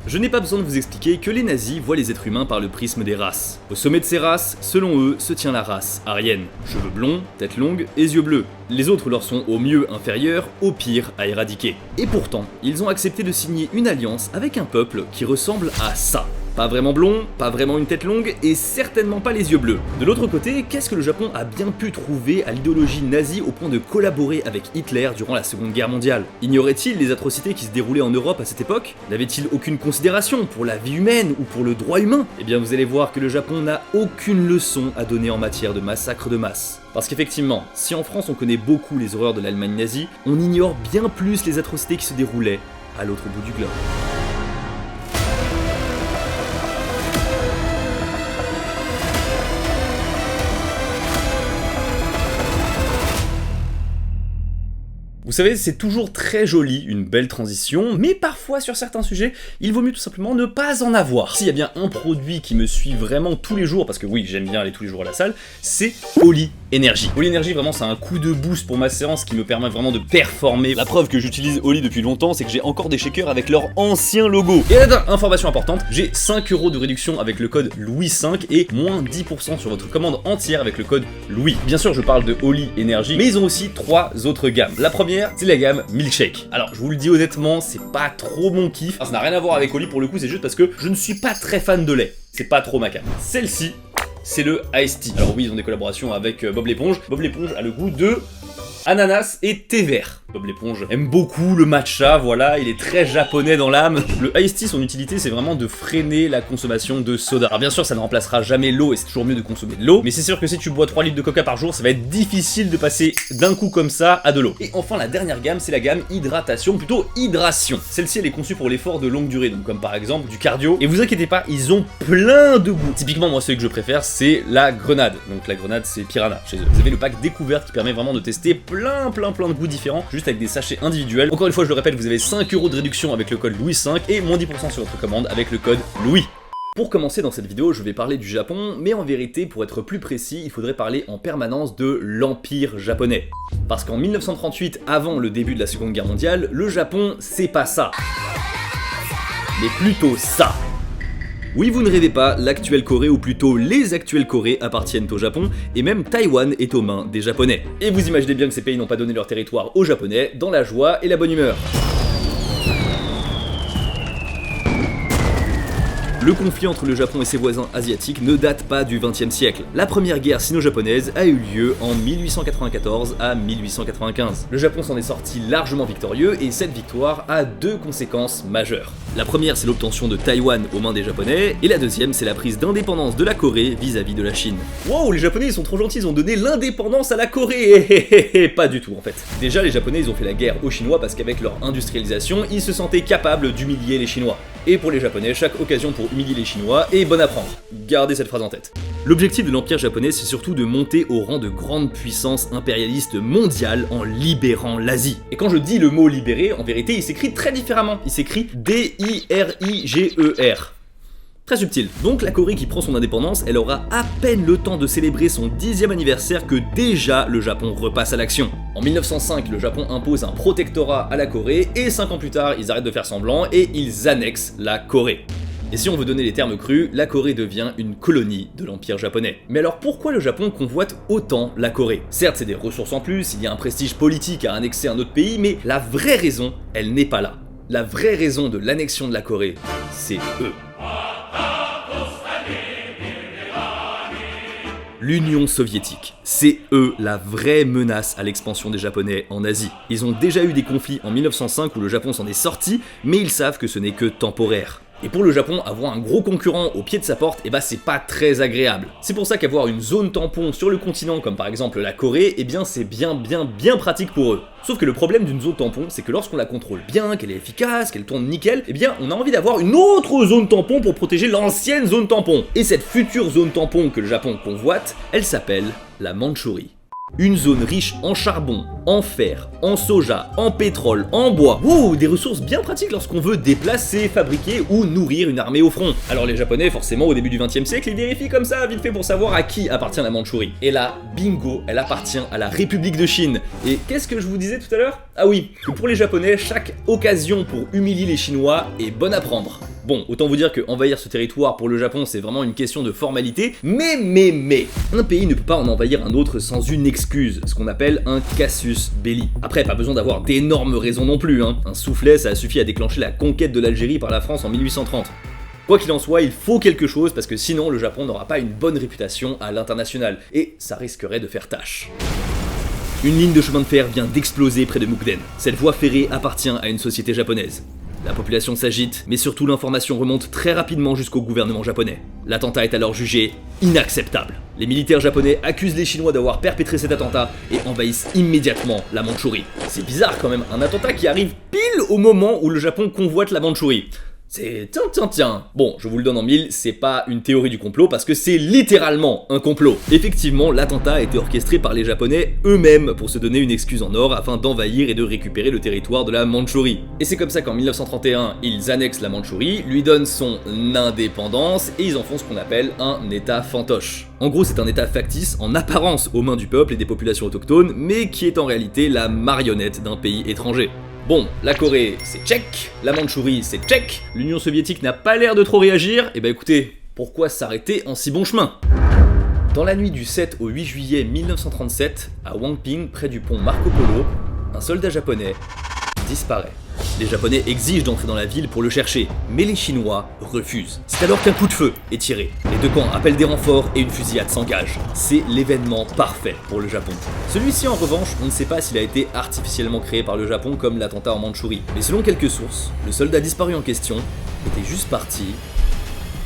Je n'ai pas besoin de vous expliquer que les nazis voient les êtres humains par le prisme des races. Au sommet de ces races, selon eux, se tient la race aryenne. Cheveux blonds, tête longue et yeux bleus. Les autres leur sont au mieux inférieurs, au pire à éradiquer. Et pourtant, ils ont accepté de signer une alliance avec un peuple qui ressemble à ça. Pas vraiment blond, pas vraiment une tête longue et certainement pas les yeux bleus. De l'autre côté, qu'est-ce que le Japon a bien pu trouver à l'idéologie nazie au point de collaborer avec Hitler durant la Seconde Guerre mondiale? Ignorait-il les atrocités qui se déroulaient en Europe à cette époque? N'avait-il aucune considération pour la vie humaine ou pour le droit humain? Eh bien vous allez voir que le Japon n'a aucune leçon à donner en matière de massacre de masse. Parce qu'effectivement, si en France on connaît beaucoup les horreurs de l'Allemagne nazie, on ignore bien plus les atrocités qui se déroulaient à l'autre bout du globe. Vous savez, c'est toujours très joli, une belle transition, mais parfois sur certains sujets, il vaut mieux tout simplement ne pas en avoir. S'il y a bien un produit qui me suit vraiment tous les jours, parce que oui, j'aime bien aller tous les jours à la salle, c'est Holy Energy. Holy Energy, vraiment, c'est un coup de boost pour ma séance qui me permet vraiment de performer. La preuve que j'utilise Holy depuis longtemps, c'est que j'ai encore des shakers avec leur ancien logo. Et là, information importante, j'ai 5 € de réduction avec le code Louis5 et moins 10% sur votre commande entière avec le code Louis. Bien sûr, je parle de Holy Energy, mais ils ont aussi 3 autres gammes. La première, c'est la gamme Milkshake. Alors je vous le dis honnêtement, c'est pas trop mon kiff. Alors, ça n'a rien à voir avec Holy pour le coup, c'est juste parce que je ne suis pas très fan de lait. C'est pas trop ma cam. Celle-ci, c'est le Iced Tea. Alors oui, ils ont des collaborations avec Bob l'éponge. Bob l'éponge a le goût de ananas et thé vert. Bob l'éponge aime beaucoup le matcha, voilà, il est très japonais dans l'âme. Le Iced Tea, son utilité, c'est vraiment de freiner la consommation de soda. Alors bien sûr, ça ne remplacera jamais l'eau et c'est toujours mieux de consommer de l'eau, mais c'est sûr que si tu bois 3 litres de coca par jour, ça va être difficile de passer d'un coup comme ça à de l'eau. Et enfin, la dernière gamme, c'est la gamme hydratation, plutôt hydration. Celle-ci, elle est conçue pour l'effort de longue durée, donc comme par exemple du cardio. Et vous inquiétez pas, ils ont plein de goûts. Typiquement, moi, celui que je préfère, c'est la grenade. Donc la grenade, c'est Piranha chez eux. Vous avez le pack découverte qui permet vraiment de tester plein de goûts différents, juste avec des sachets individuels. Encore une fois, je le répète, vous avez 5 € de réduction avec le code Louis5 et moins 10% sur votre commande avec le code Louis. Pour commencer dans cette vidéo, je vais parler du Japon, mais en vérité, pour être plus précis, il faudrait parler en permanence de l'Empire japonais. Parce qu'en 1938, avant le début de la Seconde Guerre mondiale, le Japon, c'est pas ça. Mais plutôt ça. Oui, vous ne rêvez pas, l'actuelle Corée, ou plutôt les actuelles Corées, appartiennent au Japon, et même Taïwan est aux mains des Japonais. Et vous imaginez bien que ces pays n'ont pas donné leur territoire aux Japonais, dans la joie et la bonne humeur. Le conflit entre le Japon et ses voisins asiatiques ne date pas du XXe siècle. La première guerre sino-japonaise a eu lieu en 1894 à 1895. Le Japon s'en est sorti largement victorieux et cette victoire a 2 conséquences majeures. La première, c'est l'obtention de Taïwan aux mains des Japonais, et la deuxième, c'est la prise d'indépendance de la Corée vis-à-vis de la Chine. Wow, les Japonais ils sont trop gentils, ils ont donné l'indépendance à la Corée. Pas du tout en fait. Déjà, les Japonais ils ont fait la guerre aux Chinois parce qu'avec leur industrialisation, ils se sentaient capables d'humilier les Chinois. Et pour les Japonais, chaque occasion pour humilier les Chinois est bonne à prendre. Gardez cette phrase en tête. L'objectif de l'Empire japonais, c'est surtout de monter au rang de grande puissance impérialiste mondiale en libérant l'Asie. Et quand je dis le mot libérer, en vérité, il s'écrit très différemment. Il s'écrit D-I-R-I-G-E-R. Très subtil. Donc la Corée qui prend son indépendance, elle aura à peine le temps de célébrer son 10e anniversaire que déjà le Japon repasse à l'action. En 1905, le Japon impose un protectorat à la Corée et 5 ans plus tard, ils arrêtent de faire semblant et ils annexent la Corée. Et si on veut donner les termes crus, la Corée devient une colonie de l'Empire japonais. Mais alors pourquoi le Japon convoite autant la Corée? Certes, c'est des ressources en plus, il y a un prestige politique à annexer un autre pays, mais la vraie raison, elle n'est pas là. La vraie raison de l'annexion de la Corée, c'est eux. L'Union soviétique. C'est eux la vraie menace à l'expansion des Japonais en Asie. Ils ont déjà eu des conflits en 1905 où le Japon s'en est sorti, mais ils savent que ce n'est que temporaire. Et pour le Japon, avoir un gros concurrent au pied de sa porte, c'est pas très agréable. C'est pour ça qu'avoir une zone tampon sur le continent, comme par exemple la Corée, c'est bien pratique pour eux. Sauf que le problème d'une zone tampon, c'est que lorsqu'on la contrôle bien, qu'elle est efficace, qu'elle tourne nickel, on a envie d'avoir une autre zone tampon pour protéger l'ancienne zone tampon. Et cette future zone tampon que le Japon convoite, elle s'appelle la Mandchourie. Une zone riche en charbon, en fer, en soja, en pétrole, en bois. Wow, des ressources bien pratiques lorsqu'on veut déplacer, fabriquer ou nourrir une armée au front. Alors les Japonais, forcément, au début du XXe siècle, ils vérifient comme ça, vite fait, pour savoir à qui appartient la Mandchourie. Et là, bingo, elle appartient à la République de Chine. Et qu'est-ce que je vous disais tout à l'heure? Ah oui, que pour les Japonais, chaque occasion pour humilier les Chinois est bonne à prendre. Bon, autant vous dire que envahir ce territoire pour le Japon c'est vraiment une question de formalité, mais, un pays ne peut pas en envahir un autre sans une excuse, ce qu'on appelle un casus belli. Après, pas besoin d'avoir d'énormes raisons non plus, hein. Un soufflet ça a suffi à déclencher la conquête de l'Algérie par la France en 1830. Quoi qu'il en soit, il faut quelque chose parce que sinon le Japon n'aura pas une bonne réputation à l'international, et ça risquerait de faire tâche. Une ligne de chemin de fer vient d'exploser près de Mukden. Cette voie ferrée appartient à une société japonaise. La population s'agite, mais surtout l'information remonte très rapidement jusqu'au gouvernement japonais. L'attentat est alors jugé inacceptable. Les militaires japonais accusent les Chinois d'avoir perpétré cet attentat et envahissent immédiatement la Mandchourie. C'est bizarre quand même, un attentat qui arrive pile au moment où le Japon convoite la Mandchourie. C'est tiens. Bon, je vous le donne en mille, c'est pas une théorie du complot parce que c'est littéralement un complot. Effectivement, l'attentat a été orchestré par les Japonais eux-mêmes pour se donner une excuse en or afin d'envahir et de récupérer le territoire de la Mandchourie. Et c'est comme ça qu'en 1931, ils annexent la Mandchourie, lui donnent son indépendance et ils en font ce qu'on appelle un état fantoche. En gros, c'est un état factice en apparence aux mains du peuple et des populations autochtones, mais qui est en réalité la marionnette d'un pays étranger. Bon, la Corée, c'est tchèque, la Mandchourie, c'est tchèque, l'Union soviétique n'a pas l'air de trop réagir, et bah écoutez, pourquoi s'arrêter en si bon chemin ? Dans la nuit du 7 au 8 juillet 1937, à Wangping, près du pont Marco Polo, un soldat japonais disparaît. Les Japonais exigent d'entrer dans la ville pour le chercher, mais les Chinois refusent. C'est alors qu'un coup de feu est tiré. Les deux camps appellent des renforts et une fusillade s'engage. C'est l'événement parfait pour le Japon. Celui-ci en revanche, on ne sait pas s'il a été artificiellement créé par le Japon comme l'attentat en Mandchourie. Mais selon quelques sources, le soldat disparu en question était juste parti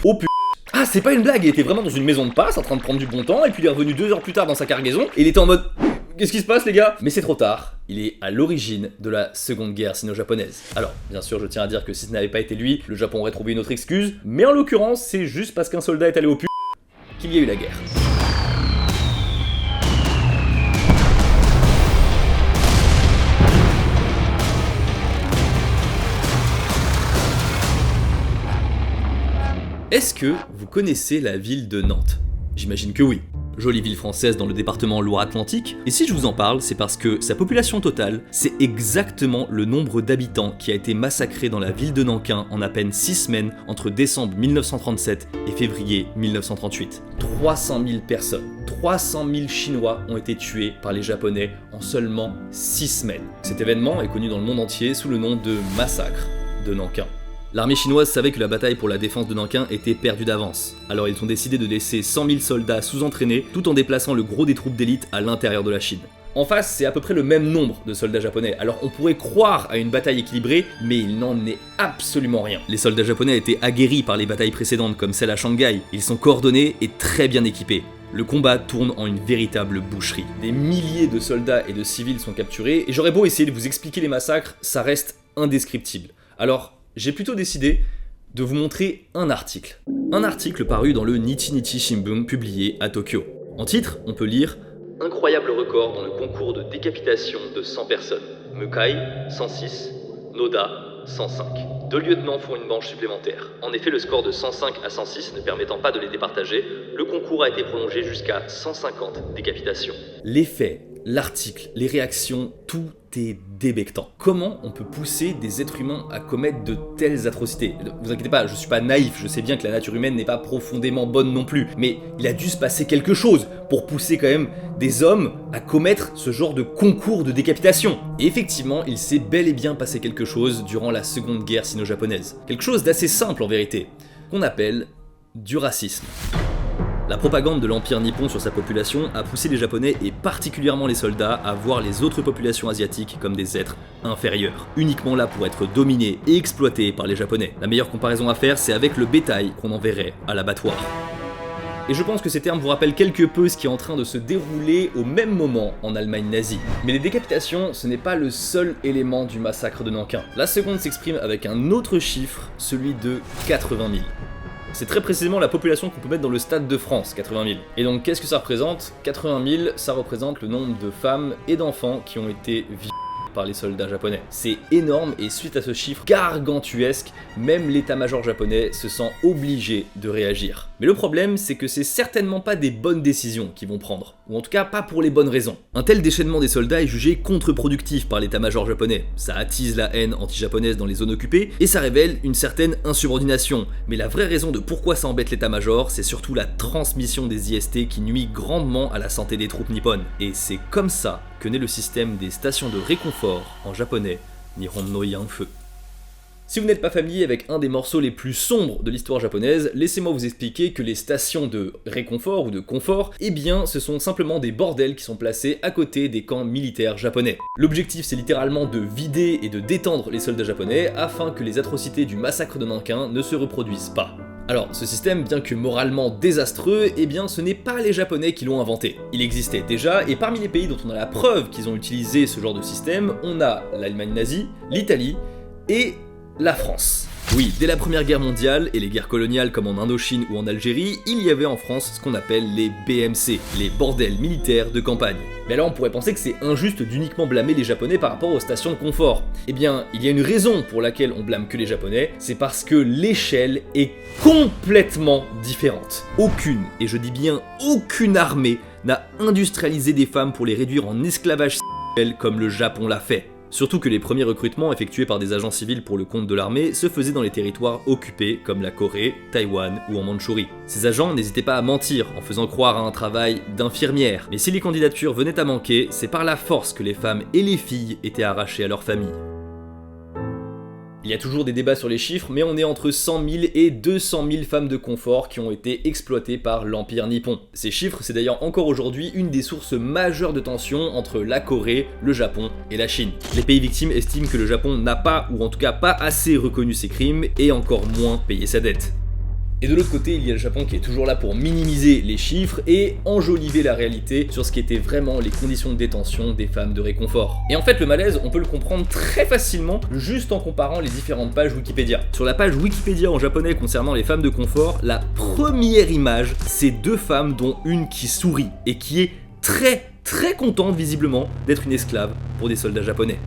au pu... Ah, c'est pas une blague, il était vraiment dans une maison de passe en train de prendre du bon temps et puis il est revenu 2 heures plus tard dans sa cargaison et il était en mode... Qu'est-ce qui se passe les gars ? Mais c'est trop tard, il est à l'origine de la seconde guerre sino-japonaise. Alors, bien sûr, je tiens à dire que si ce n'avait pas été lui, le Japon aurait trouvé une autre excuse, mais en l'occurrence, c'est juste parce qu'un soldat est allé au pu... qu'il y a eu la guerre. Est-ce que vous connaissez la ville de Nantes ? J'imagine que oui. Jolie ville française dans le département Loire-Atlantique, et si je vous en parle, c'est parce que sa population totale, c'est exactement le nombre d'habitants qui a été massacré dans la ville de Nankin en à peine 6 semaines entre décembre 1937 et février 1938. 300 000 personnes, 300 000 Chinois ont été tués par les Japonais en seulement 6 semaines. Cet événement est connu dans le monde entier sous le nom de massacre de Nankin. L'armée chinoise savait que la bataille pour la défense de Nankin était perdue d'avance, alors ils ont décidé de laisser 100 000 soldats sous-entraînés tout en déplaçant le gros des troupes d'élite à l'intérieur de la Chine. En face, c'est à peu près le même nombre de soldats japonais, alors on pourrait croire à une bataille équilibrée, mais il n'en est absolument rien. Les soldats japonais étaient aguerris par les batailles précédentes comme celle à Shanghai, ils sont coordonnés et très bien équipés. Le combat tourne en une véritable boucherie. Des milliers de soldats et de civils sont capturés, et j'aurais beau essayer de vous expliquer les massacres, ça reste indescriptible. Alors, j'ai plutôt décidé de vous montrer un article. Un article paru dans le Nichi-Nichi Shimbun publié à Tokyo. En titre, on peut lire « Incroyable record dans le concours de décapitation de 100 personnes. Mukai, 106, Noda, 105. 2 lieutenants font une manche supplémentaire. En effet, le score de 105 à 106 ne permettant pas de les départager, le concours a été prolongé jusqu'à 150 décapitations. » Les faits, l'article, les réactions, tout est débectant. Comment on peut pousser des êtres humains à commettre de telles atrocités ? Ne vous inquiétez pas, je suis pas naïf, je sais bien que la nature humaine n'est pas profondément bonne non plus, mais il a dû se passer quelque chose pour pousser quand même des hommes à commettre ce genre de concours de décapitation. Et effectivement, il s'est bel et bien passé quelque chose durant la seconde guerre sino-japonaise. Quelque chose d'assez simple en vérité, qu'on appelle du racisme. La propagande de l'Empire nippon sur sa population a poussé les Japonais et particulièrement les soldats à voir les autres populations asiatiques comme des êtres inférieurs, uniquement là pour être dominés et exploités par les Japonais. La meilleure comparaison à faire, c'est avec le bétail qu'on enverrait à l'abattoir. Et je pense que ces termes vous rappellent quelque peu ce qui est en train de se dérouler au même moment en Allemagne nazie. Mais les décapitations, ce n'est pas le seul élément du massacre de Nankin. La seconde s'exprime avec un autre chiffre, celui de 80 000. C'est très précisément la population qu'on peut mettre dans le Stade de France, 80 000. Et donc qu'est-ce que ça représente ? 80 000, ça représente le nombre de femmes et d'enfants qui ont été violés par les soldats japonais. C'est énorme et suite à ce chiffre gargantuesque, même l'état-major japonais se sent obligé de réagir. Mais le problème, c'est que c'est certainement pas des bonnes décisions qu'ils vont prendre, ou en tout cas pas pour les bonnes raisons. Un tel déchaînement des soldats est jugé contre-productif par l'état-major japonais. Ça attise la haine anti-japonaise dans les zones occupées, et ça révèle une certaine insubordination. Mais la vraie raison de pourquoi ça embête l'état-major, c'est surtout la transmission des IST qui nuit grandement à la santé des troupes nippones. Et c'est comme ça que naît le système des stations de réconfort, en japonais, Nihon no Yanfu. Si vous n'êtes pas familier avec un des morceaux les plus sombres de l'histoire japonaise, laissez-moi vous expliquer que les stations de réconfort ou de confort, eh bien ce sont simplement des bordels qui sont placés à côté des camps militaires japonais. L'objectif c'est littéralement de vider et de détendre les soldats japonais afin que les atrocités du massacre de Nankin ne se reproduisent pas. Alors, ce système, bien que moralement désastreux, eh bien ce n'est pas les japonais qui l'ont inventé. Il existait déjà, et parmi les pays dont on a la preuve qu'ils ont utilisé ce genre de système, on a l'Allemagne nazie, l'Italie et la France. Oui, dès la Première Guerre mondiale et les guerres coloniales comme en Indochine ou en Algérie, il y avait en France ce qu'on appelle les BMC, les bordels militaires de campagne. Mais alors on pourrait penser que c'est injuste d'uniquement blâmer les Japonais par rapport aux stations de confort. Eh bien, il y a une raison pour laquelle on blâme que les Japonais, c'est parce que l'échelle est complètement différente. Aucune, et je dis bien aucune armée, n'a industrialisé des femmes pour les réduire en esclavage sexuel comme le Japon l'a fait. Surtout que les premiers recrutements effectués par des agents civils pour le compte de l'armée se faisaient dans les territoires occupés comme la Corée, Taïwan ou en Mandchourie. Ces agents n'hésitaient pas à mentir en faisant croire à un travail d'infirmière, mais si les candidatures venaient à manquer, c'est par la force que les femmes et les filles étaient arrachées à leur famille. Il y a toujours des débats sur les chiffres, mais on est entre 100 000 et 200 000 femmes de confort qui ont été exploitées par l'Empire nippon. Ces chiffres, c'est d'ailleurs encore aujourd'hui une des sources majeures de tension entre la Corée, le Japon et la Chine. Les pays victimes estiment que le Japon n'a pas, ou en tout cas pas assez reconnu ses crimes, et encore moins payé sa dette. Et de l'autre côté, il y a le Japon qui est toujours là pour minimiser les chiffres et enjoliver la réalité sur ce qui étaient vraiment les conditions de détention des femmes de réconfort. Et en fait, le malaise, on peut le comprendre très facilement juste en comparant les différentes pages Wikipédia. Sur la page Wikipédia en japonais concernant les femmes de confort, la première image, c'est deux femmes dont une qui sourit et qui est très contente visiblement d'être une esclave pour des soldats japonais.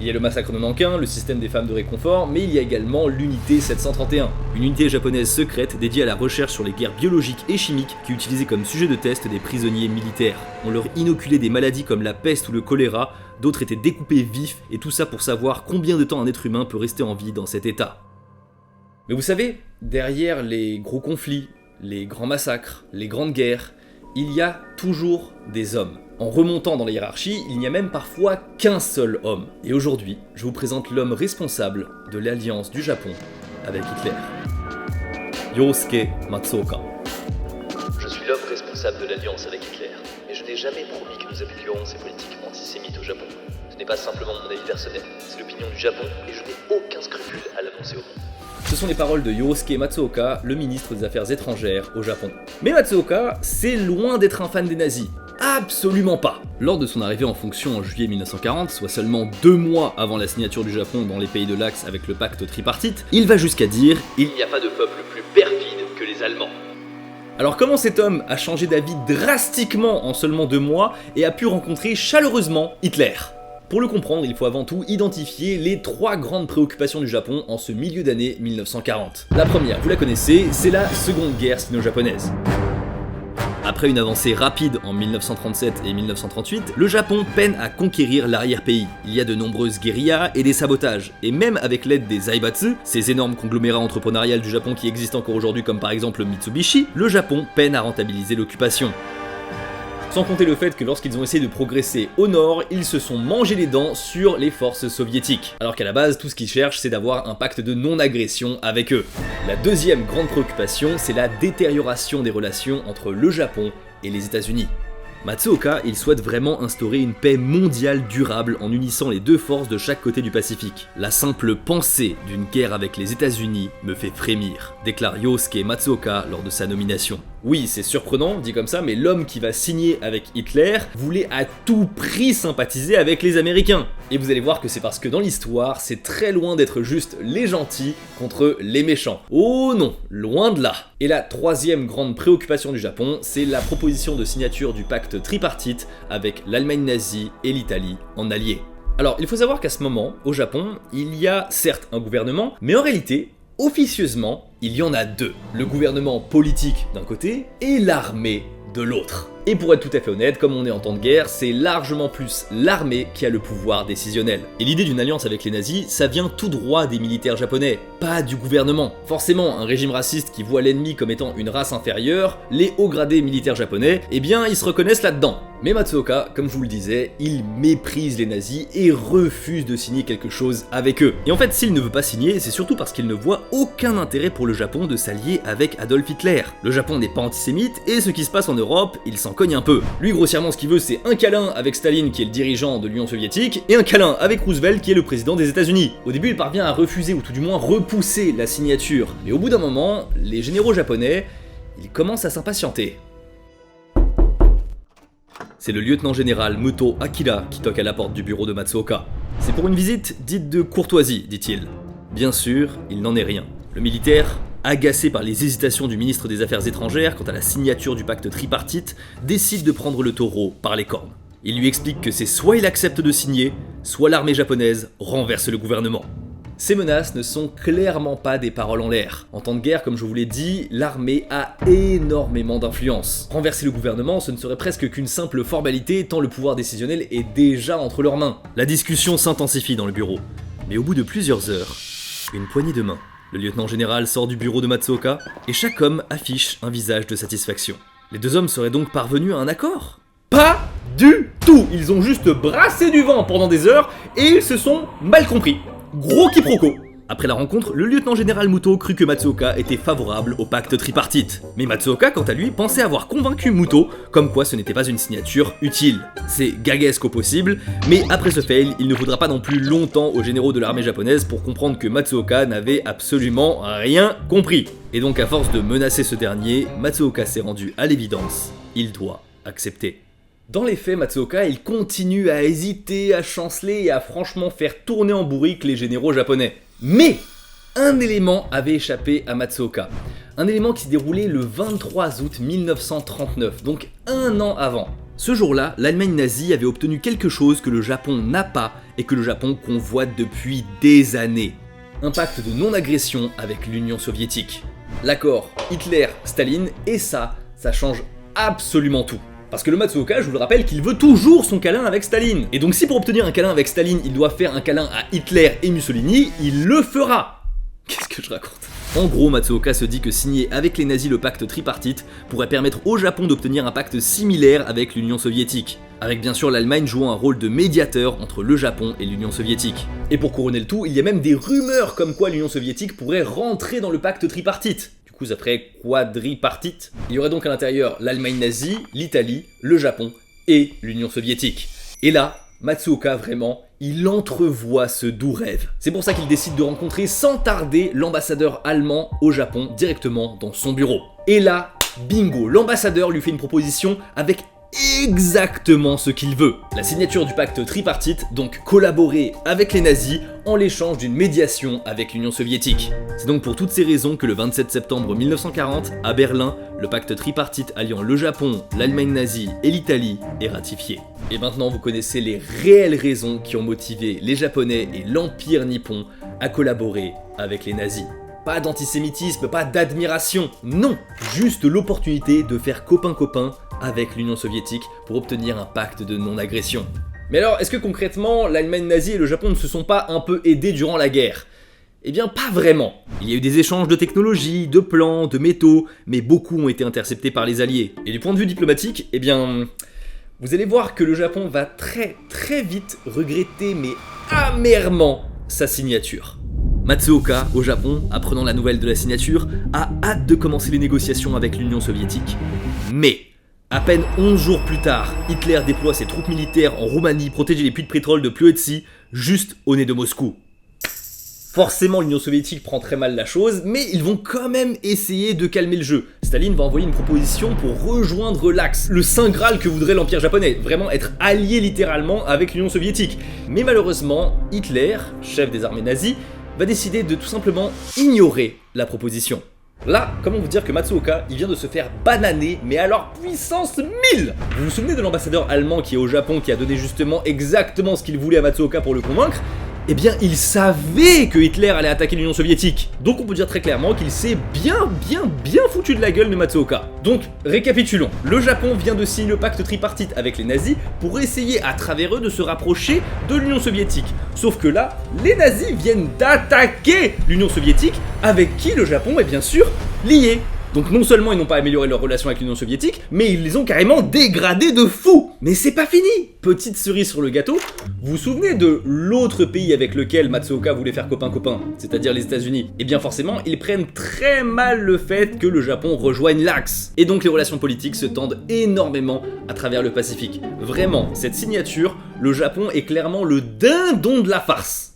Il y a le massacre de Nankin, le système des femmes de réconfort, mais il y a également l'unité 731, une unité japonaise secrète dédiée à la recherche sur les guerres biologiques et chimiques qui utilisait comme sujet de test des prisonniers militaires. On leur inoculait des maladies comme la peste ou le choléra, d'autres étaient découpés vifs, et tout ça pour savoir combien de temps un être humain peut rester en vie dans cet état. Mais vous savez, derrière les gros conflits, les grands massacres, les grandes guerres, il y a toujours des hommes. En remontant dans la hiérarchie, il n'y a même parfois qu'un seul homme. Et aujourd'hui, je vous présente l'homme responsable de l'alliance du Japon avec Hitler. Yosuke Matsuoka. Je suis l'homme responsable de l'alliance avec Hitler, mais je n'ai jamais promis que nous appliquerons ces politiques antisémites au Japon. Ce n'est pas simplement mon avis personnel, c'est l'opinion du Japon, et je n'ai aucun scrupule à l'annoncer au monde. Ce sont les paroles de Yosuke Matsuoka, le ministre des Affaires étrangères au Japon. Mais Matsuoka, c'est loin d'être un fan des nazis. Absolument pas. Lors de son arrivée en fonction en juillet 1940, soit seulement 2 mois avant la signature du Japon dans les pays de l'Axe avec le pacte tripartite, il va jusqu'à dire « Il n'y a pas de peuple plus perfide que les Allemands ». Alors comment cet homme a changé d'avis drastiquement en seulement 2 mois et a pu rencontrer chaleureusement Hitler ? Pour le comprendre, il faut avant tout identifier les 3 grandes préoccupations du Japon en ce milieu d'année 1940. La première, vous la connaissez, c'est la Seconde Guerre sino-japonaise. Après une avancée rapide en 1937 et 1938, le Japon peine à conquérir l'arrière-pays. Il y a de nombreuses guérillas et des sabotages, et même avec l'aide des Zaibatsu, ces énormes conglomérats entrepreneuriales du Japon qui existent encore aujourd'hui comme par exemple Mitsubishi, le Japon peine à rentabiliser l'occupation. Sans compter le fait que lorsqu'ils ont essayé de progresser au nord, ils se sont mangés les dents sur les forces soviétiques. Alors qu'à la base, tout ce qu'ils cherchent, c'est d'avoir un pacte de non-agression avec eux. La deuxième grande préoccupation, c'est la détérioration des relations entre le Japon et les États-Unis. Matsuoka, il souhaite vraiment instaurer une paix mondiale durable en unissant les 2 forces de chaque côté du Pacifique. La simple pensée d'une guerre avec les États-Unis me fait frémir, déclare Yosuke Matsuoka lors de sa nomination. Oui, c'est surprenant, dit comme ça, mais l'homme qui va signer avec Hitler voulait à tout prix sympathiser avec les Américains. Et vous allez voir que c'est parce que dans l'histoire, c'est très loin d'être juste les gentils contre les méchants. Oh non, loin de là. Et la troisième grande préoccupation du Japon, c'est la proposition de signature du pacte tripartite avec l'Allemagne nazie et l'Italie en alliés. Alors, il faut savoir qu'à ce moment, au Japon, il y a certes un gouvernement, mais en réalité, officieusement, il y en a deux. Le gouvernement politique d'un côté et l'armée de l'autre. Et pour être tout à fait honnête, comme on est en temps de guerre, c'est largement plus l'armée qui a le pouvoir décisionnel. Et l'idée d'une alliance avec les nazis, ça vient tout droit des militaires japonais, pas du gouvernement. Forcément, un régime raciste qui voit l'ennemi comme étant une race inférieure, les hauts gradés militaires japonais, eh bien ils se reconnaissent là-dedans. Mais Matsuoka, comme je vous le disais, il méprise les nazis et refuse de signer quelque chose avec eux. Et en fait, s'il ne veut pas signer, c'est surtout parce qu'il ne voit aucun intérêt pour le Japon de s'allier avec Adolf Hitler. Le Japon n'est pas antisémite et ce qui se passe en Europe, il s'en cogne un peu. Lui, grossièrement, ce qu'il veut, c'est un câlin avec Staline qui est le dirigeant de l'Union soviétique et un câlin avec Roosevelt qui est le président des États-Unis. Au début, il parvient à refuser ou tout du moins repousser la signature. Mais au bout d'un moment, les généraux japonais, ils commencent à s'impatienter. C'est le lieutenant-général Muto Akira qui toque à la porte du bureau de Matsuoka. C'est pour une visite dite de courtoisie, dit-il. Bien sûr, il n'en est rien. Le militaire, agacé par les hésitations du ministre des Affaires étrangères quant à la signature du pacte tripartite, décide de prendre le taureau par les cornes. Il lui explique que c'est soit il accepte de signer, soit l'armée japonaise renverse le gouvernement. Ces menaces ne sont clairement pas des paroles en l'air. En temps de guerre, comme je vous l'ai dit, l'armée a énormément d'influence. Renverser le gouvernement, ce ne serait presque qu'une simple formalité tant le pouvoir décisionnel est déjà entre leurs mains. La discussion s'intensifie dans le bureau. Mais au bout de plusieurs heures, une poignée de main. Le lieutenant-général sort du bureau de Matsuoka et chaque homme affiche un visage de satisfaction. Les deux hommes seraient donc parvenus à un accord ? Pas du tout! Ils ont juste brassé du vent pendant des heures et ils se sont mal compris. Gros quiproquo. Après la rencontre, le lieutenant-général Muto crut que Matsuoka était favorable au pacte tripartite. Mais Matsuoka, quant à lui, pensait avoir convaincu Muto, comme quoi ce n'était pas une signature utile. C'est gaguesque au possible, mais après ce fail, il ne faudra pas non plus longtemps aux généraux de l'armée japonaise pour comprendre que Matsuoka n'avait absolument rien compris. Et donc à force de menacer ce dernier, Matsuoka s'est rendu à l'évidence, il doit accepter. Dans les faits, Matsuoka, il continue à hésiter, à chanceler et à franchement faire tourner en bourrique les généraux japonais. Mais un élément avait échappé à Matsuoka. Un élément qui s'est déroulé le 23 août 1939, donc un an avant. Ce jour-là, l'Allemagne nazie avait obtenu quelque chose que le Japon n'a pas et que le Japon convoite depuis des années. Un pacte de non-agression avec l'Union soviétique. L'accord Hitler-Staline, et ça change absolument tout. Parce que le Matsuoka, je vous le rappelle, qu'il veut toujours son câlin avec Staline. Et donc si pour obtenir un câlin avec Staline, il doit faire un câlin à Hitler et Mussolini, il le fera. Qu'est-ce que je raconte ? En gros, Matsuoka se dit que signer avec les nazis le pacte tripartite pourrait permettre au Japon d'obtenir un pacte similaire avec l'Union soviétique. Avec bien sûr l'Allemagne jouant un rôle de médiateur entre le Japon et l'Union soviétique. Et pour couronner le tout, il y a même des rumeurs comme quoi l'Union soviétique pourrait rentrer dans le pacte tripartite. Ça ferait quadripartite. Il y aurait donc à l'intérieur l'Allemagne nazie, l'Italie, le Japon et l'Union soviétique. Et là, Matsuoka vraiment, il entrevoit ce doux rêve. C'est pour ça qu'il décide de rencontrer sans tarder l'ambassadeur allemand au Japon directement dans son bureau. Et là, bingo, l'ambassadeur lui fait une proposition avec exactement ce qu'il veut. La signature du pacte tripartite, donc collaborer avec les nazis en l'échange d'une médiation avec l'Union soviétique. C'est donc pour toutes ces raisons que le 27 septembre 1940, à Berlin, le pacte tripartite alliant le Japon, l'Allemagne nazie et l'Italie est ratifié. Et maintenant vous connaissez les réelles raisons qui ont motivé les Japonais et l'Empire nippon à collaborer avec les nazis. Pas d'antisémitisme, pas d'admiration, non, juste l'opportunité de faire copain-copain avec l'Union soviétique pour obtenir un pacte de non-agression. Mais alors, est-ce que concrètement, l'Allemagne nazie et le Japon ne se sont pas un peu aidés durant la guerre ? Eh bien, pas vraiment. Il y a eu des échanges de technologies, de plans, de métaux, mais beaucoup ont été interceptés par les Alliés. Et du point de vue diplomatique, eh bien, vous allez voir que le Japon va très vite regretter, mais amèrement, sa signature. Matsuoka, au Japon, apprenant la nouvelle de la signature, a hâte de commencer les négociations avec l'Union soviétique. Mais, à peine 11 jours plus tard, Hitler déploie ses troupes militaires en Roumanie protéger les puits de pétrole de Ploetsi, juste au nez de Moscou. Forcément, l'Union soviétique prend très mal la chose, mais ils vont quand même essayer de calmer le jeu. Staline va envoyer une proposition pour rejoindre l'Axe, le saint graal que voudrait l'Empire japonais, vraiment être allié littéralement avec l'Union soviétique. Mais malheureusement, Hitler, chef des armées nazies, va décider de tout simplement ignorer la proposition. Là, comment vous dire que Matsuoka, il vient de se faire bananer, mais alors puissance 1000 ! Vous vous souvenez de l'ambassadeur allemand qui est au Japon, qui a donné justement exactement ce qu'il voulait à Matsuoka pour le convaincre ? Eh bien, il savait que Hitler allait attaquer l'Union soviétique. Donc on peut dire très clairement qu'il s'est bien foutu de la gueule de Matsuoka. Donc, récapitulons. Le Japon vient de signer le pacte tripartite avec les nazis pour essayer à travers eux de se rapprocher de l'Union soviétique. Sauf que là, les nazis viennent d'attaquer l'Union soviétique, avec qui le Japon est bien sûr lié. Donc non seulement ils n'ont pas amélioré leurs relations avec l'Union soviétique, mais ils les ont carrément dégradées de fou. Mais c'est pas fini. Petite cerise sur le gâteau, vous vous souvenez de l'autre pays avec lequel Matsuoka voulait faire copain-copain, c'est-à-dire les États-Unis? Et bien forcément, ils prennent très mal le fait que le Japon rejoigne l'Axe. Et donc les relations politiques se tendent énormément à travers le Pacifique. Vraiment, cette signature, le Japon est clairement le dindon de la farce.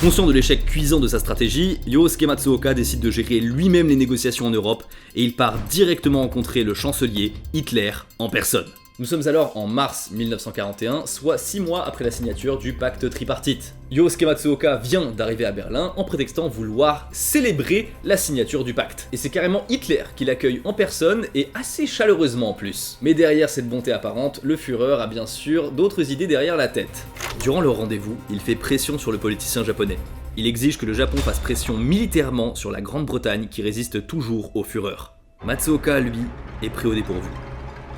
Conscient de l'échec cuisant de sa stratégie, Yosuke Matsuoka décide de gérer lui-même les négociations en Europe et il part directement rencontrer le chancelier Hitler en personne. Nous sommes alors en mars 1941, soit 6 mois après la signature du pacte tripartite. Yosuke Matsuoka vient d'arriver à Berlin en prétextant vouloir célébrer la signature du pacte. Et c'est carrément Hitler qui l'accueille en personne et assez chaleureusement en plus. Mais derrière cette bonté apparente, le Führer a bien sûr d'autres idées derrière la tête. Durant le rendez-vous, il fait pression sur le politicien japonais. Il exige que le Japon fasse pression militairement sur la Grande-Bretagne qui résiste toujours au Führer. Matsuoka, lui, est prêt au dépourvu.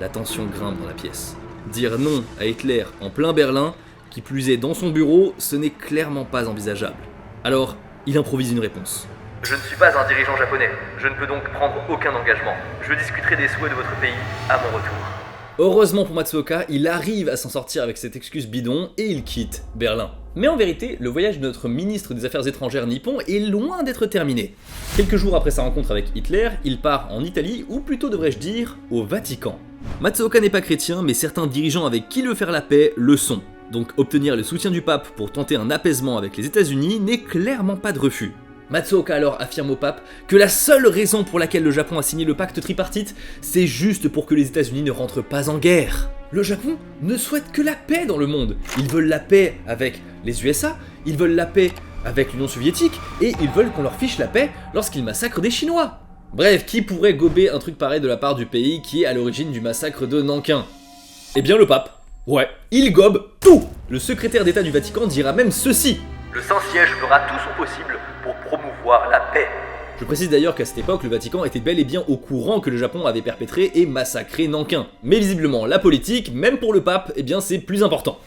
La tension grimpe dans la pièce. Dire non à Hitler en plein Berlin, qui plus est dans son bureau, ce n'est clairement pas envisageable. Alors, il improvise une réponse. Je ne suis pas un dirigeant japonais, je ne peux donc prendre aucun engagement. Je discuterai des souhaits de votre pays à mon retour. Heureusement pour Matsuoka, il arrive à s'en sortir avec cette excuse bidon et il quitte Berlin. Mais en vérité, le voyage de notre ministre des Affaires étrangères nippon est loin d'être terminé. Quelques jours après sa rencontre avec Hitler, il part en Italie, ou plutôt devrais-je dire, au Vatican. Matsuoka n'est pas chrétien, mais certains dirigeants avec qui il veut faire la paix le sont. Donc obtenir le soutien du pape pour tenter un apaisement avec les États-Unis n'est clairement pas de refus. Matsuoka alors affirme au pape que la seule raison pour laquelle le Japon a signé le pacte tripartite, c'est juste pour que les États-Unis ne rentrent pas en guerre. Le Japon ne souhaite que la paix dans le monde. Ils veulent la paix avec les USA, ils veulent la paix avec l'Union soviétique, et ils veulent qu'on leur fiche la paix lorsqu'ils massacrent des Chinois. Bref, qui pourrait gober un truc pareil de la part du pays qui est à l'origine du massacre de Nankin? Eh bien le pape. Ouais, il gobe tout. Le secrétaire d'État du Vatican dira même ceci. Le Saint-Siège fera tout son possible pour promouvoir la paix. Je précise d'ailleurs qu'à cette époque, le Vatican était bel et bien au courant que le Japon avait perpétré et massacré Nankin. Mais visiblement, la politique, même pour le pape, eh bien c'est plus important.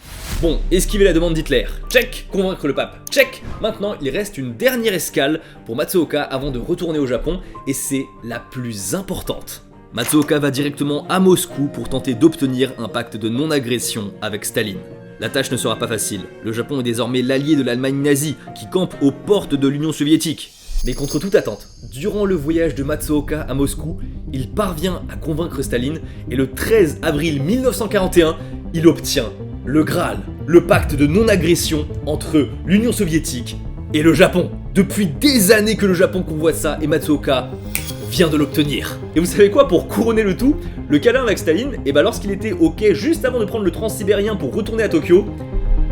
Bon, esquiver la demande d'Hitler, check, convaincre le pape, check. Maintenant, il reste une dernière escale pour Matsuoka avant de retourner au Japon, et c'est la plus importante. Matsuoka va directement à Moscou pour tenter d'obtenir un pacte de non-agression avec Staline. La tâche ne sera pas facile, le Japon est désormais l'allié de l'Allemagne nazie, qui campe aux portes de l'Union soviétique. Mais contre toute attente, durant le voyage de Matsuoka à Moscou, il parvient à convaincre Staline, et le 13 avril 1941, il obtient le Graal, le pacte de non-agression entre l'Union soviétique et le Japon. Depuis des années que le Japon convoite ça, et Matsuoka vient de l'obtenir. Et vous savez quoi, pour couronner le tout, le câlin avec Staline, et bah lorsqu'il était au quai juste avant de prendre le transsibérien pour retourner à Tokyo,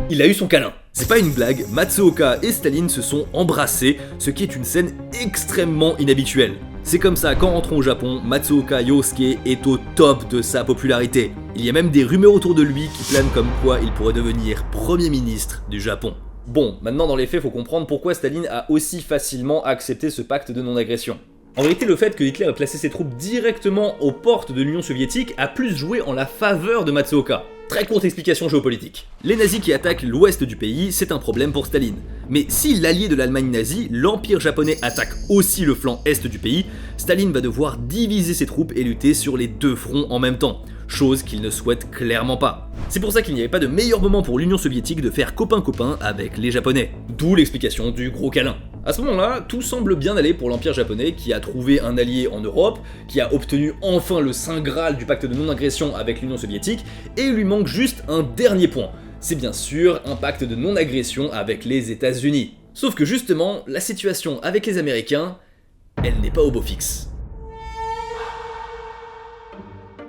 il a eu son câlin. C'est pas une blague, Matsuoka et Staline se sont embrassés, ce qui est une scène extrêmement inhabituelle. C'est comme ça qu'en rentrant au Japon, Matsuoka Yosuke est au top de sa popularité. Il y a même des rumeurs autour de lui qui planent comme quoi il pourrait devenir Premier ministre du Japon. Bon, maintenant dans les faits, faut comprendre pourquoi Staline a aussi facilement accepté ce pacte de non-agression. En vérité, le fait que Hitler ait placé ses troupes directement aux portes de l'Union soviétique a plus joué en la faveur de Matsuoka. Très courte explication géopolitique. Les nazis qui attaquent l'ouest du pays, c'est un problème pour Staline. Mais si l'allié de l'Allemagne nazie, l'Empire japonais, attaque aussi le flanc est du pays, Staline va devoir diviser ses troupes et lutter sur les deux fronts en même temps. Chose qu'il ne souhaite clairement pas. C'est pour ça qu'il n'y avait pas de meilleur moment pour l'Union soviétique de faire copain-copain avec les Japonais. D'où l'explication du gros câlin. À ce moment-là, tout semble bien aller pour l'Empire japonais qui a trouvé un allié en Europe, qui a obtenu enfin le saint graal du pacte de non-agression avec l'Union soviétique, et il lui manque juste un dernier point. C'est bien sûr un pacte de non-agression avec les États-Unis. Sauf que justement, la situation avec les Américains, elle n'est pas au beau fixe.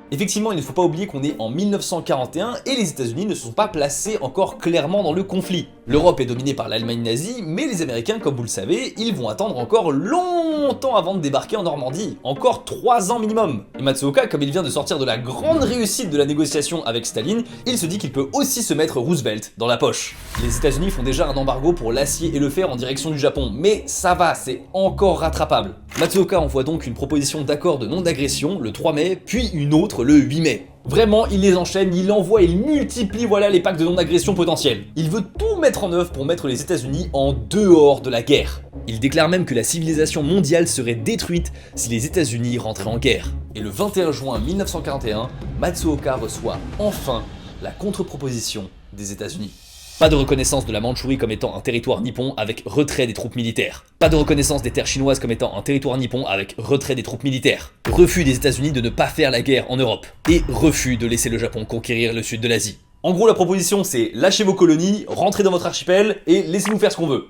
Effectivement, il ne faut pas oublier qu'on est en 1941 et les États-Unis ne se sont pas placés encore clairement dans le conflit. L'Europe est dominée par l'Allemagne nazie, mais les Américains, comme vous le savez, ils vont attendre encore longtemps avant de débarquer en Normandie, encore 3 ans minimum. Et Matsuoka, comme il vient de sortir de la grande réussite de la négociation avec Staline, il se dit qu'il peut aussi se mettre Roosevelt dans la poche. Les États-Unis font déjà un embargo pour l'acier et le fer en direction du Japon, mais ça va, c'est encore rattrapable. Matsuoka envoie donc une proposition d'accord de non-agression le 3 mai, puis une autre le 8 mai. Vraiment, il les enchaîne, il envoie, il multiplie voilà les pactes de non-agression potentiels. Il veut tout mettre en œuvre pour mettre les États-Unis en dehors de la guerre. Il déclare même que la civilisation mondiale serait détruite si les États-Unis rentraient en guerre. Et le 21 juin 1941, Matsuoka reçoit enfin la contre-proposition des États-Unis. Pas de reconnaissance de la Mandchourie comme étant un territoire nippon avec retrait des troupes militaires. Pas de reconnaissance des terres chinoises comme étant un territoire nippon avec retrait des troupes militaires. Refus des États-Unis de ne pas faire la guerre en Europe. Et refus de laisser le Japon conquérir le sud de l'Asie. En gros, la proposition c'est lâchez vos colonies, rentrez dans votre archipel et laissez-nous faire ce qu'on veut.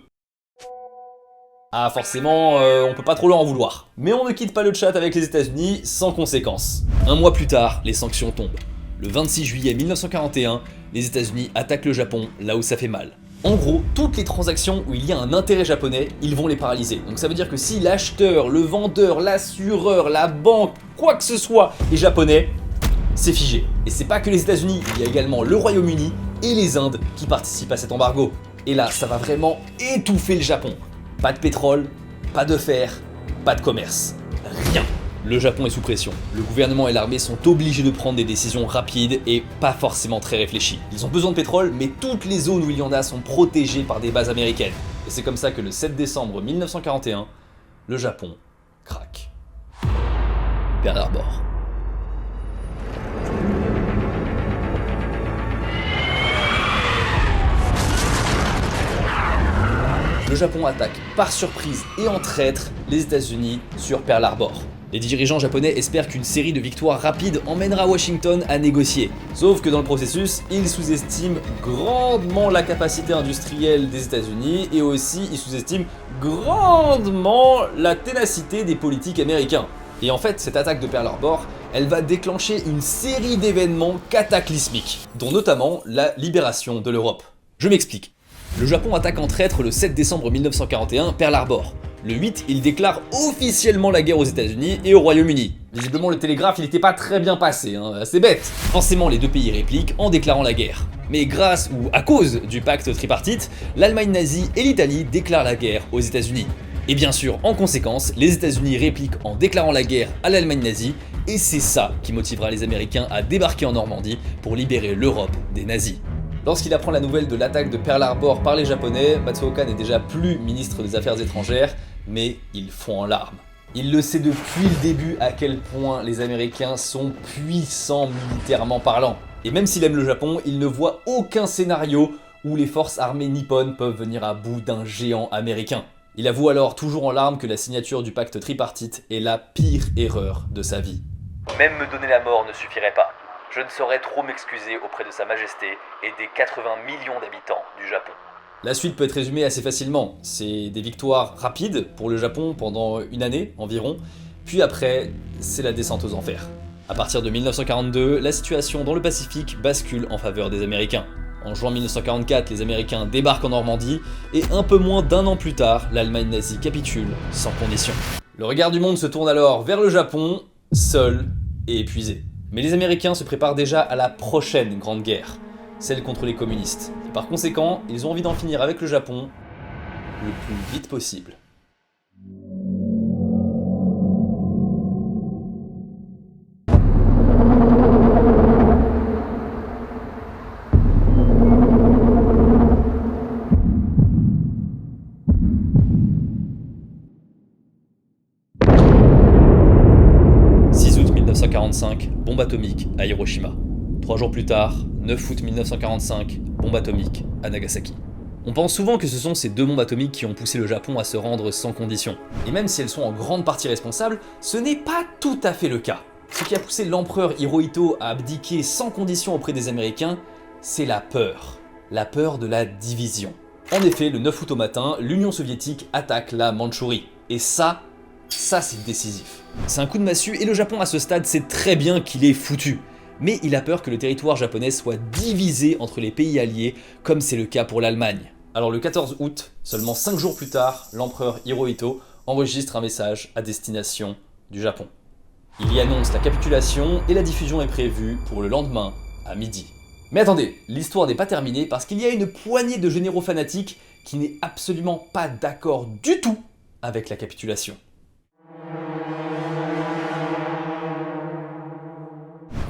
Ah forcément, on peut pas trop leur en vouloir. Mais on ne quitte pas le chat avec les États-Unis sans conséquence. Un mois plus tard, les sanctions tombent. Le 26 juillet 1941, les États-Unis attaquent le Japon là où ça fait mal. En gros, toutes les transactions où il y a un intérêt japonais, ils vont les paralyser. Donc ça veut dire que si l'acheteur, le vendeur, l'assureur, la banque, quoi que ce soit est japonais, c'est figé. Et c'est pas que les États-Unis, il y a également le Royaume-Uni et les Indes qui participent à cet embargo. Et là, ça va vraiment étouffer le Japon. Pas de pétrole, pas de fer, pas de commerce. Rien. Le Japon est sous pression. Le gouvernement et l'armée sont obligés de prendre des décisions rapides et pas forcément très réfléchies. Ils ont besoin de pétrole, mais toutes les zones où il y en a sont protégées par des bases américaines. Et c'est comme ça que le 7 décembre 1941, le Japon craque. Pearl Harbor. Le Japon attaque par surprise et en traître les États-Unis sur Pearl Harbor. Les dirigeants japonais espèrent qu'une série de victoires rapides emmènera Washington à négocier. Sauf que dans le processus, ils sous-estiment grandement la capacité industrielle des États-Unis et aussi ils sous-estiment grandement la ténacité des politiques américains. Et en fait, cette attaque de Pearl Harbor, elle va déclencher une série d'événements cataclysmiques, dont notamment la libération de l'Europe. Je m'explique. Le Japon attaque en traître le 7 décembre 1941 Pearl Harbor. Le 8, il déclare officiellement la guerre aux États-Unis et au Royaume-Uni. Visiblement, le télégraphe, il était pas très bien passé, c'est bête. Forcément, les deux pays répliquent en déclarant la guerre. Mais grâce ou à cause du pacte tripartite, l'Allemagne nazie et l'Italie déclarent la guerre aux États-Unis. Et bien sûr, en conséquence, les États-Unis répliquent en déclarant la guerre à l'Allemagne nazie, et c'est ça qui motivera les Américains à débarquer en Normandie pour libérer l'Europe des nazis. Lorsqu'il apprend la nouvelle de l'attaque de Pearl Harbor par les Japonais, Matsuoka n'est déjà plus ministre des Affaires étrangères, mais il fond en larmes. Il le sait depuis le début à quel point les Américains sont puissants militairement parlant. Et même s'il aime le Japon, il ne voit aucun scénario où les forces armées nippones peuvent venir à bout d'un géant américain. Il avoue alors toujours en larmes que la signature du pacte tripartite est la pire erreur de sa vie. Même me donner la mort ne suffirait pas. Je ne saurais trop m'excuser auprès de Sa Majesté et des 80 millions d'habitants du Japon. La suite peut être résumée assez facilement. C'est des victoires rapides pour le Japon pendant une année environ, puis après, c'est la descente aux enfers. À partir de 1942, la situation dans le Pacifique bascule en faveur des Américains. En juin 1944, les Américains débarquent en Normandie, et un peu moins d'un an plus tard, l'Allemagne nazie capitule sans condition. Le regard du monde se tourne alors vers le Japon, seul et épuisé. Mais les Américains se préparent déjà à la prochaine grande guerre, celle contre les communistes. Et par conséquent, ils ont envie d'en finir avec le Japon le plus vite possible. Bombe atomique à Hiroshima. 3 jours plus tard, 9 août 1945, bombe atomique à Nagasaki. On pense souvent que ce sont ces deux bombes atomiques qui ont poussé le Japon à se rendre sans condition. Et même si elles sont en grande partie responsables, ce n'est pas tout à fait le cas. Ce qui a poussé l'empereur Hirohito à abdiquer sans condition auprès des Américains, c'est la peur. La peur de la division. En effet, le 9 août au matin, l'Union soviétique attaque la Mandchourie. Et ça c'est décisif. C'est un coup de massue et le Japon à ce stade sait très bien qu'il est foutu. Mais il a peur que le territoire japonais soit divisé entre les pays alliés, comme c'est le cas pour l'Allemagne. Alors le 14 août, seulement 5 jours plus tard, l'empereur Hirohito enregistre un message à destination du Japon. Il y annonce la capitulation et la diffusion est prévue pour le lendemain à midi. Mais attendez, l'histoire n'est pas terminée parce qu'il y a une poignée de généraux fanatiques qui n'est absolument pas d'accord du tout avec la capitulation.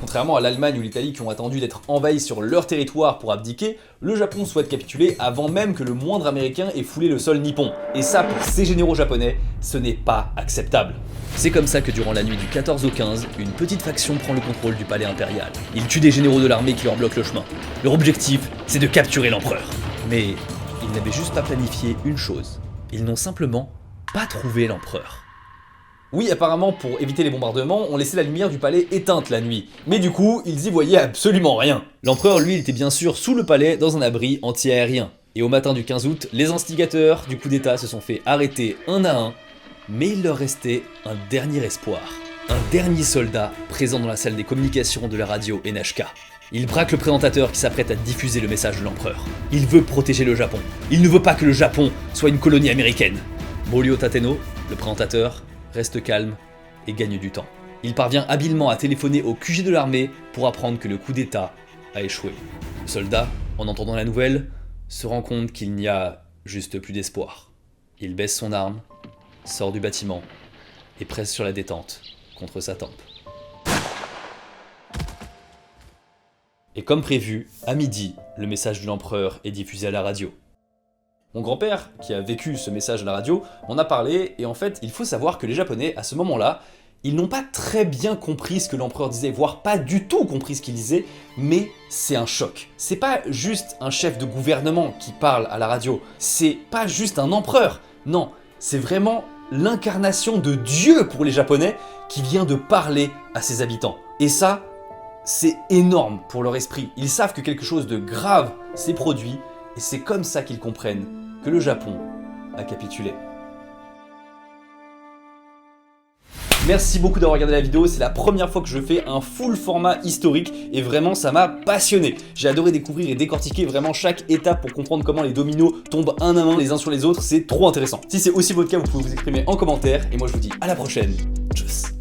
Contrairement à l'Allemagne ou l'Italie qui ont attendu d'être envahis sur leur territoire pour abdiquer, le Japon souhaite capituler avant même que le moindre américain ait foulé le sol nippon. Et ça, pour ces généraux japonais, ce n'est pas acceptable. C'est comme ça que durant la nuit du 14 au 15, une petite faction prend le contrôle du palais impérial. Ils tuent des généraux de l'armée qui leur bloquent le chemin. Leur objectif, c'est de capturer l'empereur. Mais ils n'avaient juste pas planifié une chose. Ils n'ont simplement pas trouvé l'empereur. Oui, apparemment, pour éviter les bombardements, on laissait la lumière du palais éteinte la nuit. Mais du coup, ils y voyaient absolument rien. L'empereur, lui, il était bien sûr sous le palais, dans un abri anti-aérien. Et au matin du 15 août, les instigateurs du coup d'état se sont fait arrêter un à un, mais il leur restait un dernier espoir. Un dernier soldat présent dans la salle des communications de la radio NHK. Il braque le présentateur qui s'apprête à diffuser le message de l'empereur. Il veut protéger le Japon. Il ne veut pas que le Japon soit une colonie américaine. Morio Tateno, le présentateur, reste calme et gagne du temps. Il parvient habilement à téléphoner au QG de l'armée pour apprendre que le coup d'état a échoué. Le soldat, en entendant la nouvelle, se rend compte qu'il n'y a juste plus d'espoir. Il baisse son arme, sort du bâtiment et presse sur la détente contre sa tempe. Et comme prévu, à midi, le message de l'empereur est diffusé à la radio. Mon grand-père, qui a vécu ce message à la radio, m'en a parlé, et en fait, il faut savoir que les Japonais, à ce moment-là, ils n'ont pas très bien compris ce que l'empereur disait, voire pas du tout compris ce qu'il disait, mais c'est un choc. C'est pas juste un chef de gouvernement qui parle à la radio, c'est pas juste un empereur, non, c'est vraiment l'incarnation de Dieu pour les Japonais qui vient de parler à ses habitants. Et ça, c'est énorme pour leur esprit. Ils savent que quelque chose de grave s'est produit, et c'est comme ça qu'ils comprennent que le Japon a capitulé. Merci beaucoup d'avoir regardé la vidéo, c'est la première fois que je fais un full format historique et vraiment ça m'a passionné. J'ai adoré découvrir et décortiquer vraiment chaque étape pour comprendre comment les dominos tombent un à un les uns sur les autres, c'est trop intéressant. Si c'est aussi votre cas, vous pouvez vous exprimer en commentaire et moi je vous dis à la prochaine. Tchuss.